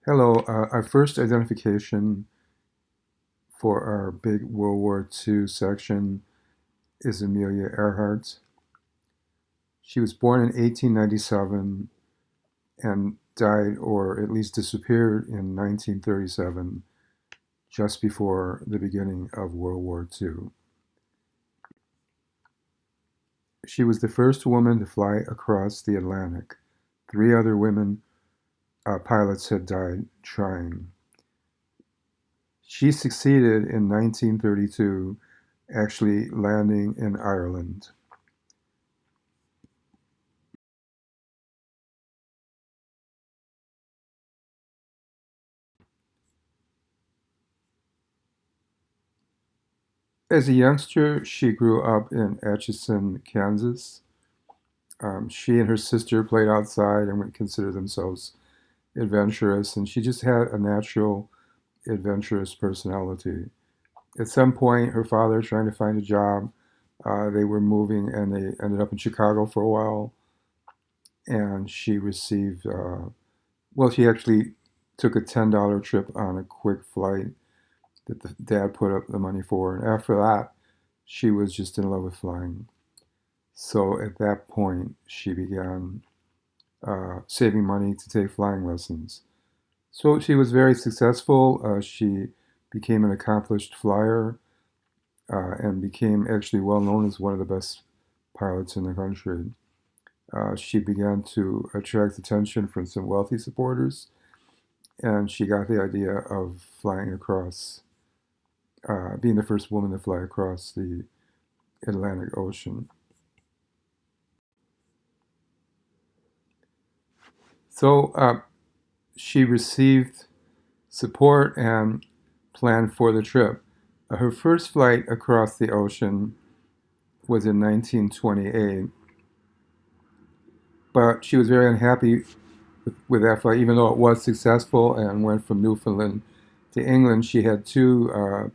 Hello, our first identification for our big World War II section is Amelia Earhart. She was born in 1897 and died, or at least disappeared, in 1937, just before the beginning of World War II. She was the first woman to fly across the Atlantic. Three other women pilots had died trying. She succeeded in 1932 actually landing in Ireland. As a youngster, she grew up in Atchison, Kansas. She and her sister played outside and would consider themselves adventurous, and she just had a natural adventurous personality. At some point, her father trying to find a job, they were moving and they ended up in Chicago for a while, and she received, well, she actually took a $10 trip on a quick flight that the dad put up the money for, and after that, she was just in love with flying. So at that point, she began saving money to take flying lessons. So she was very successful. She became an accomplished flyer and became actually well known as one of the best pilots in the country. She began to attract attention from some wealthy supporters, and she got the idea of flying across, being the first woman to fly across the Atlantic Ocean. So she received support and planned for the trip. Her first flight across the ocean was in 1928, but she was very unhappy with that flight, even though it was successful and went from Newfoundland to England. She had two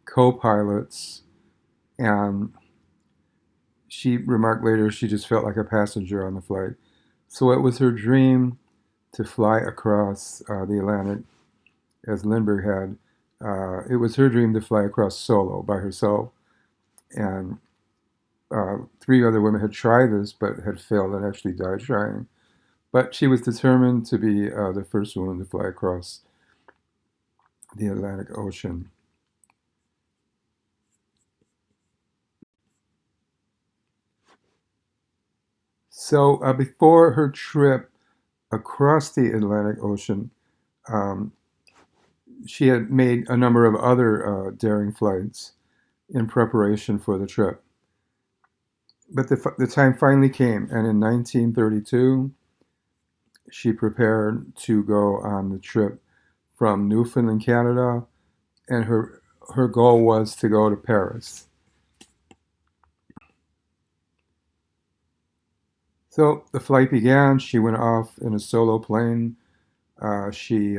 co-pilots, and she remarked later she just felt like a passenger on the flight. So it was her dream to fly across the Atlantic, as Lindbergh had. It was her dream to fly across solo by herself, and three other women had tried this but had failed and actually died trying. But she was determined to be the first woman to fly across the Atlantic Ocean. So before her trip across the Atlantic Ocean, um, she had made a number of other daring flights in preparation for the trip. But the time finally came, and in 1932, she prepared to go on the trip from Newfoundland, Canada, and her goal was to go to Paris. So the flight began. She went off in a solo plane. She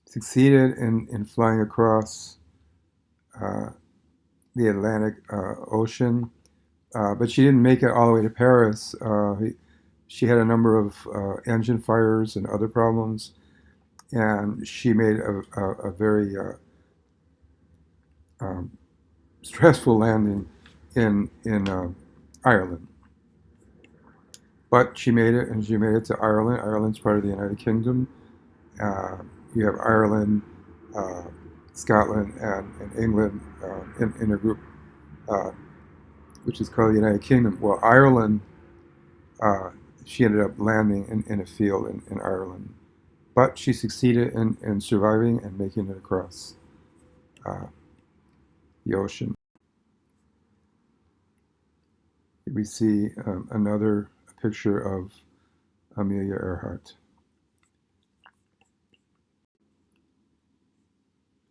succeeded in flying across uh, the Atlantic Ocean, but she didn't make it all the way to Paris. She had a number of engine fires and other problems, and she made a very um, stressful landing in Ireland. But she made it, and she made it to Ireland. Ireland's part of the United Kingdom. Uh, you have Ireland, uh, Scotland, and England in a group, uh, which is called the United Kingdom. Well, Ireland, uh, she ended up landing in a field in Ireland. But she succeeded in surviving and making it across uh, the ocean. We see another picture of Amelia Earhart.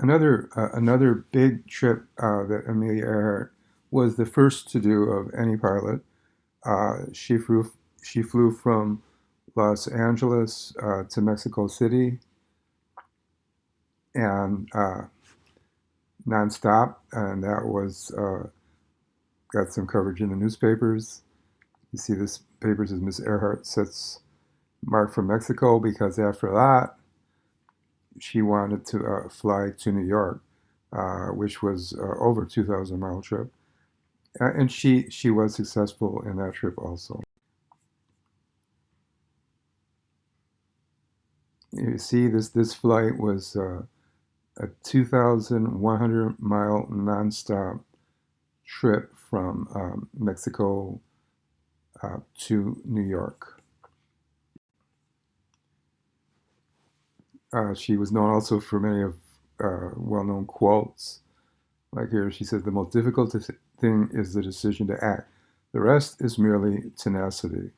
Another big trip that Amelia Earhart was the first to do of any pilot. She flew from Los Angeles to Mexico City and nonstop, and that was got some coverage in the newspapers. You see this paper says Miss Earhart sets mark for Mexico because after that she wanted to fly to New York, which was over 2,000-mile trip, and she was successful in that trip also. You see, this flight was a 2,100-mile nonstop trip from Mexico to New York. She was known also for many of well-known quotes. Like here, she said, "The most difficult thing is the decision to act. The rest is merely tenacity."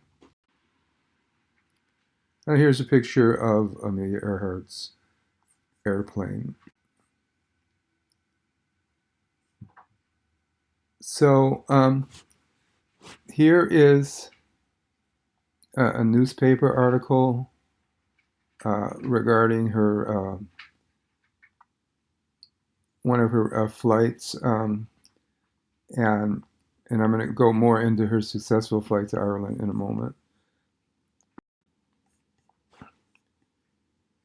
Now here's a picture of Amelia Earhart's airplane. So here is a newspaper article regarding her one of her flights, and I'm going to go more into her successful flight to Ireland in a moment.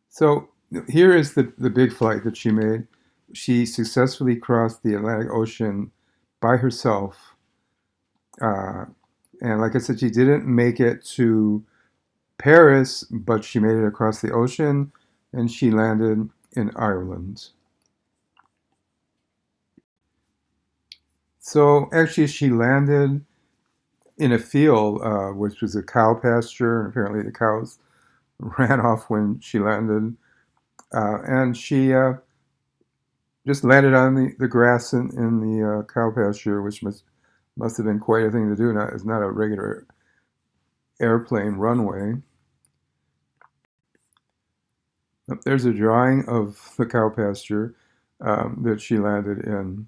So here is the big flight that she made. She successfully crossed the Atlantic Ocean by herself. And like I said, she didn't make it to Paris, but she made it across the ocean and she landed in Ireland. So actually, she landed in a field, which was a cow pasture, and apparently the cows ran off when she landed. And she just landed on the grass in the cow pasture, which must have been quite a thing to do. It's not a regular airplane runway. There's a drawing of the cow pasture that she landed in.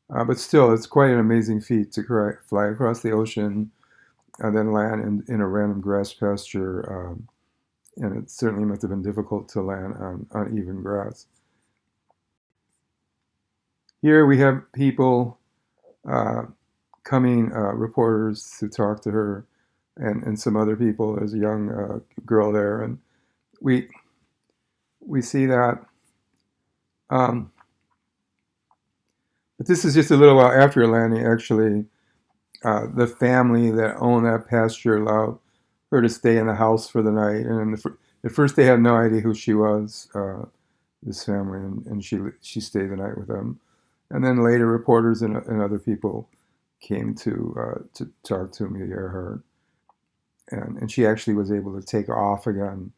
But still, it's quite an amazing feat to fly across the ocean and then land in a random grass pasture. And it certainly must have been difficult to land on uneven grass. Here we have people uh, coming, reporters to talk to her, and some other people. There's a young girl there, and we we see that. Um, but this is just a little while after landing. Actually, the family that owned that pasture allowed her to stay in the house for the night, and at first they had no idea who she was. This family, and she stayed the night with them, and then later reporters and other people came to talk to Amelia Earhart, and she actually was able to take off again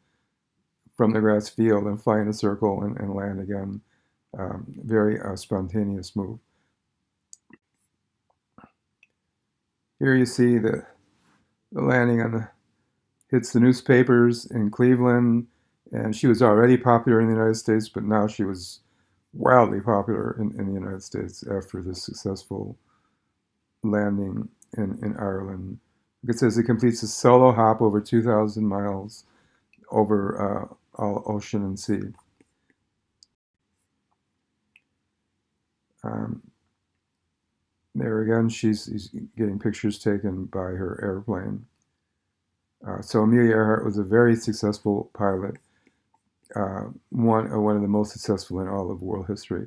from the grass field and fly in a circle and land again. Very spontaneous move. Here you see the landing hits the newspapers in Cleveland, and she was already popular in the United States, but now she was wildly popular in the United States after this successful landing in Ireland. It says it completes a solo hop over 2,000 miles over all ocean and sea. Um, there again, she's getting pictures taken by her airplane. So Amelia Earhart was a very successful pilot, one of the most successful in all of world history.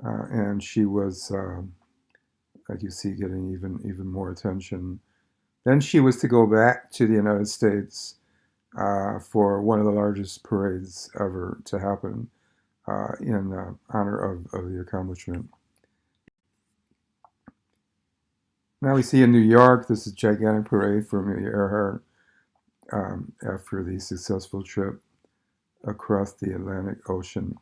And she was, like you see, getting even more attention. Then she was to go back to the United States for one of the largest parades ever to happen in honor of the accomplishment. Now we see in New York, this is a gigantic parade for Amelia Earhart after the successful trip across the Atlantic Ocean.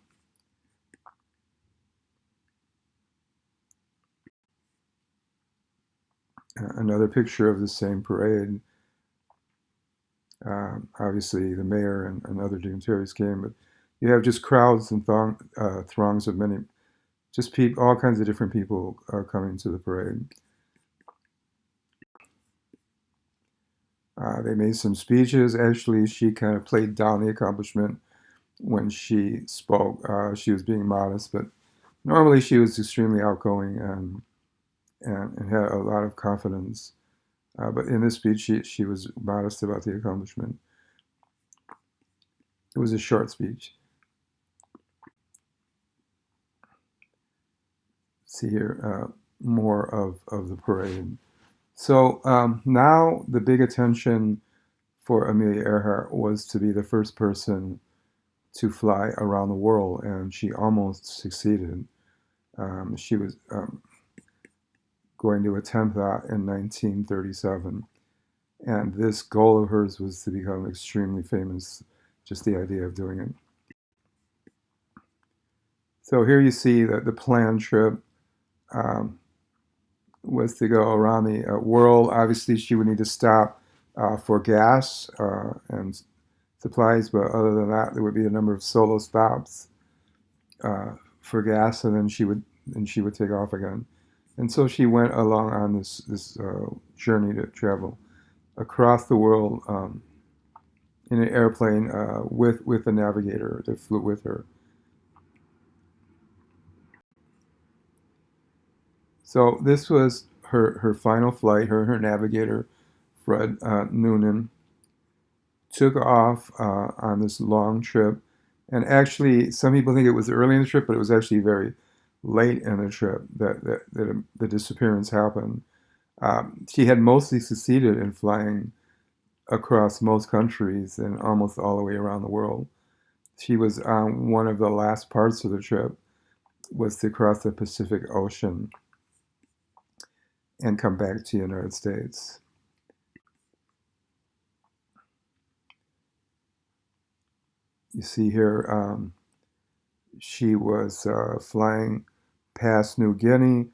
Another picture of the same parade. Obviously, the mayor and other dignitaries came, but you have just crowds and throngs of many, just all kinds of different people coming to the parade. They made some speeches. Actually, she kind of played down the accomplishment when she spoke. She was being modest, but normally she was extremely outgoing and had a lot of confidence. But in this speech, she was modest about the accomplishment. It was a short speech. See here, more of the parade. So now the big attention for Amelia Earhart was to be the first person to fly around the world, and she almost succeeded. She was going to attempt that in 1937, and this goal of hers was to become extremely famous, just the idea of doing it. So here you see that the planned trip um, was to go around the world. Obviously, she would need to stop for gas and supplies, but other than that, there would be a number of solo stops for gas, and then she would take off again. And so she went along on this journey to travel across the world in an airplane with a navigator that flew with her. So this was her final flight. Her navigator, Fred Noonan, took off on this long trip. And actually, some people think it was early in the trip, but it was actually very late in the trip that the disappearance happened. She had mostly succeeded in flying across most countries and almost all the way around the world. She was on one of the last parts of the trip was to cross the Pacific Ocean and come back to the United States. You see here, she was flying past New Guinea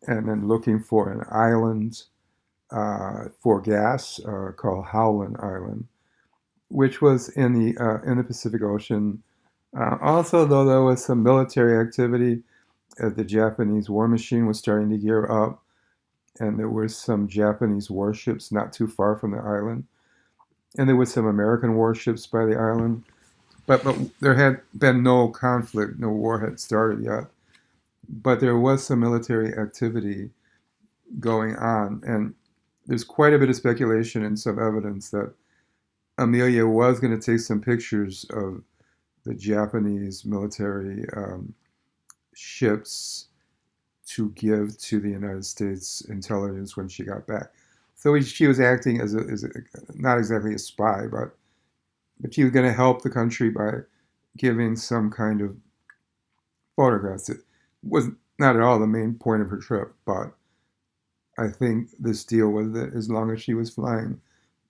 and then looking for an island for gas called Howland Island, which was in the Pacific Ocean. Also, though, there was some military activity. The Japanese war machine was starting to gear up, and there were some Japanese warships not too far from the island, and there were some American warships by the island. But there had been no conflict, no war had started yet. But there was some military activity going on, and there's quite a bit of speculation and some evidence that Amelia was going to take some pictures of the Japanese military ships to give to the United States intelligence when she got back. So she was acting as not exactly a spy, but she was going to help the country by giving some kind of photographs. It was not at all the main point of her trip, but I think this deal was that as long as she was flying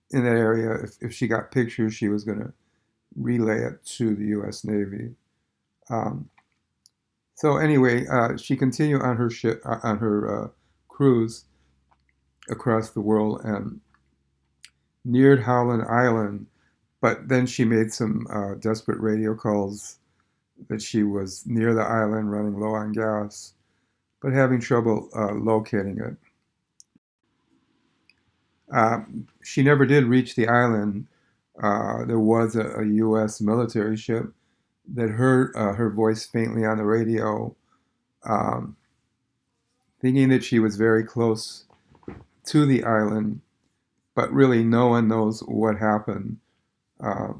in that area, if she got pictures, she was going to relay it to the U.S. Navy. Um, so anyway, she continued on her ship on her cruise across the world and neared Howland Island. But then she made some desperate radio calls that she was near the island, running low on gas, but having trouble locating it. She never did reach the island. There was a U.S. military ship that heard her voice faintly on the radio, um, thinking that she was very close to the island, but really no one knows what happened. Uh,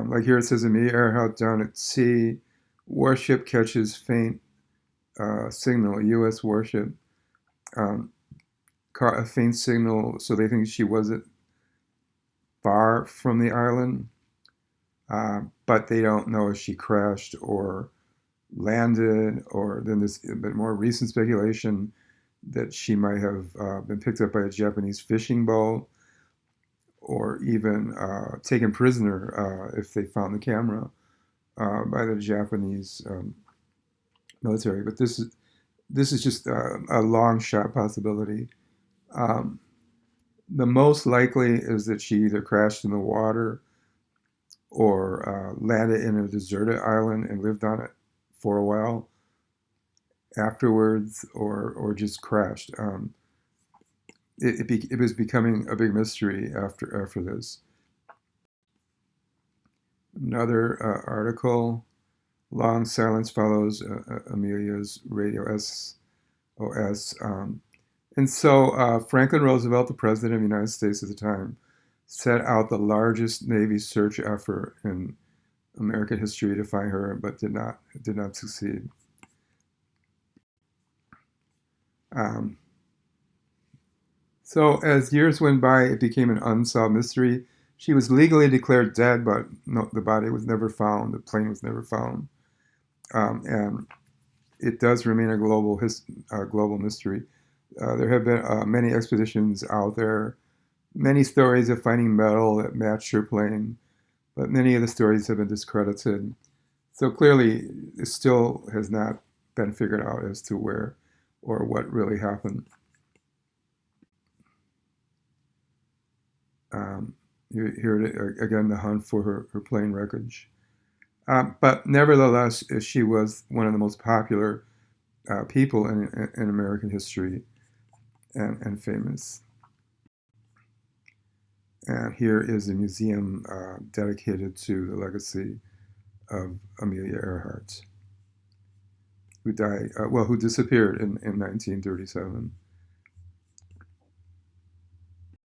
like here it says, Amelia Earhart down at sea, warship catches faint signal, a U.S. warship um, caught a faint signal, so they think she wasn't far from the island, but they don't know if she crashed or landed, or then there's a bit more recent speculation that she might have been picked up by a Japanese fishing boat or even taken prisoner if they found the camera by the Japanese military. But this is just a long shot possibility. Um, the most likely is that she either crashed in the water or landed in a deserted island and lived on it for a while afterwards, or just crashed. It was becoming a big mystery after this. Another article: long silence follows Amelia's radio SOS. And so Franklin Roosevelt, the president of the United States at the time, set out the largest Navy search effort in American history to find her, but did not succeed. Um, so as years went by, it became an unsolved mystery. She was legally declared dead, but no, the body was never found. The plane was never found, and it does remain a global mystery. There have been many expeditions out there, many stories of finding metal that matched her plane, but many of the stories have been discredited. So clearly, it still has not been figured out as to where or what really happened. Um, you hear it again, the hunt for her plane wreckage. But nevertheless, she was one of the most popular people in American history and famous. And here is a museum dedicated to the legacy of Amelia Earhart, who disappeared in 1937.